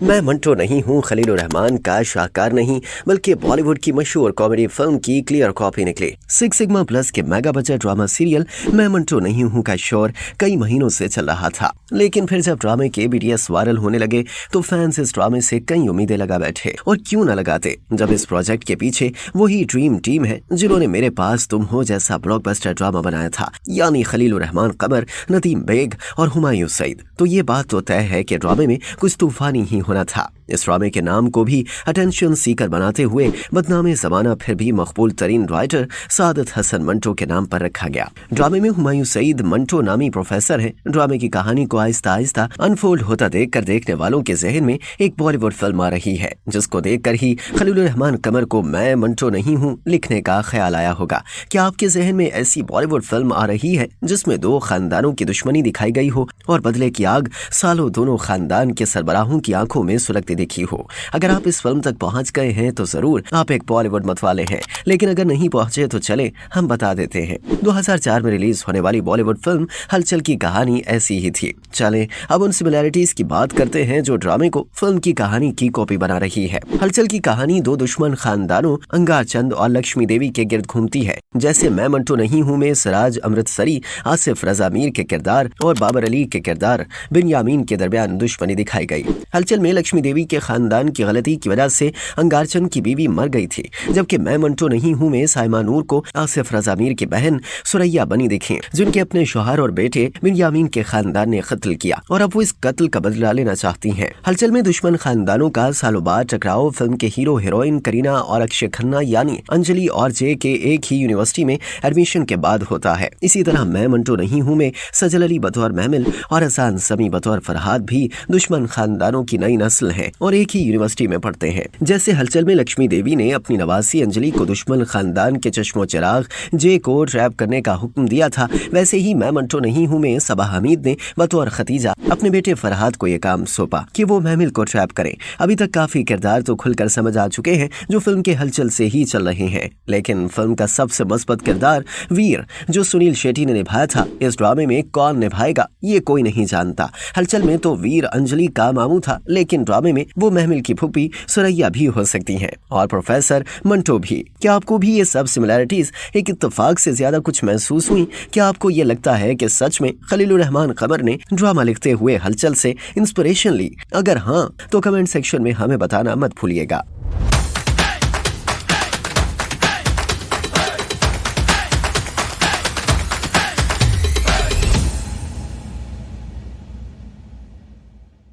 मैं मंटो नहीं हूँ खलीलुर रहमान का शाहकार नहीं, बल्कि बॉलीवुड की मशहूर कॉमेडी फिल्म की क्लियर कॉपी निकली। सिक्स सिग्मा प्लस के मेगा बजट ड्रामा सीरियल मैं मंटो नहीं हूँ का शोर कई महीनों से चल रहा था, लेकिन फिर जब ड्रामे के BTS वायरल होने लगे तो फैंस इस ड्रामे से कई उम्मीदें लगा बैठे। और क्यों न लगाते, जब इस प्रोजेक्ट के पीछे वही ड्रीम टीम है जिन्होंने मेरे पास तुम हो जैसा ब्लॉकबस्टर ड्रामा बनाया था, यानी खलीलुर रहमान कमर, नदीम बेग और हुमायूं सईद। तो ये बात तो तय है कि ड्रामे में कुछ तूफानी ही होना था। इस ड्रामे के नाम को भी अटेंशन सीकर बनाते हुए बदनामे जमाना फिर भी मकबूल तरीन राइटर सादत हसन मंटो के नाम पर रखा गया। ड्रामे में हुमायूं सईद मंटो नामी प्रोफेसर हैं। ड्रामे की कहानी को आहिस्ता आहिस्ता अनफोल्ड होता देखकर देखने वालों के जहन में एक बॉलीवुड फिल्म आ रही है, जिसको देखकर ही खलीलुर रहमान कमर को मैं मंटो नहीं हूँ लिखने का ख्याल आया होगा। क्या आपके जहन में ऐसी बॉलीवुड फिल्म आ रही है जिसमें दो खानदानों की दुश्मनी दिखाई गई हो और बदले की आग सालों दोनों खानदान के सरबराहों की आंखों में सुलगती देखी हो? अगर आप इस फिल्म तक पहुंच गए हैं तो जरूर आप एक बॉलीवुड मतवाले हैं, लेकिन अगर नहीं पहुंचे तो चले हम बता देते हैं। 2004 में रिलीज होने वाली बॉलीवुड फिल्म हलचल की कहानी ऐसी ही थी। चले अब उन सिमिलैरिटीज की बात करते हैं जो ड्रामे को फिल्म की कहानी की कॉपी बना रही है। हलचल की कहानी दो दुश्मन खानदानों अंगार चंद और लक्ष्मी देवी के गिर्द घूमती है। जैसे मैं मंटो नहीं हूँ में सिराज अमृतसरी, आसिफ रजा मीर के किरदार और बाबर अली के किरदार बिनयामीन के दरमियान दुश्मनी दिखाई गई। हलचल में लक्ष्मी देवी के खानदान की गलती की वजह से अंगारचंद की बीवी मर गई थी, जबकि मैं मंटो नहीं हूँ में साइमा नूर को आसिफ रजा मीर की बहन सुरैया बनी दिखी, जिनके अपने शौहर और बेटे बिनयामीन के खानदान ने कत्ल किया और अब वो इस कत्ल का बदला लेना चाहती हैं। हलचल में दुश्मन खानदानों का सालों बाद टकराव फिल्म के हीरो हीरोइन करीना और अक्षय खन्ना यानी अंजलि और जे के एक ही यूनिवर्सिटी में एडमिशन के बाद होता है। इसी तरह मैं मंटो नहीं हूँ में सजल अली बतौर महमिल और हसान समी बतौर फरहाद भी दुश्मन खानदानों की नई नस्ल है और एक ही यूनिवर्सिटी में पढ़ते हैं। जैसे हलचल में लक्ष्मी देवी ने अपनी नवासी अंजलि को दुश्मन खानदान के चश्मो चिराग जे को ट्रैप करने का हुक्म दिया था, वैसे ही मैं मंटो नहीं हूँ में सबा हमीद ने बतौर खतीजा अपने बेटे फरहाद को यह काम सौंपा कि वो महमिल को ट्रैप करें। अभी तक काफी किरदार तो खुलकर समझ आ चुके हैं जो फिल्म के हलचल से ही चल रहे हैं, लेकिन फिल्म का सबसे मस्बत किरदार वीर जो सुनील शेट्टी ने निभाया था, इस ड्रामे में कौन निभाएगा ये कोई नहीं जानता। हलचल में तो वीर अंजलि का मामू था, लेकिन ड्रामे में वो महमिल की फूफी सुरैया भी हो सकती हैं और प्रोफेसर मंटो भी। क्या आपको भी ये सब सिमिलैरिटीज एक इत्तेफाक से ज्यादा कुछ महसूस हुई? क्या आपको ये लगता है कि सच में खलीलुर रहमान कमर ने ड्रामा लिखते हुए हलचल से इंस्पिरेशन ली? अगर हाँ तो कमेंट सेक्शन में हमें बताना मत भूलिएगा।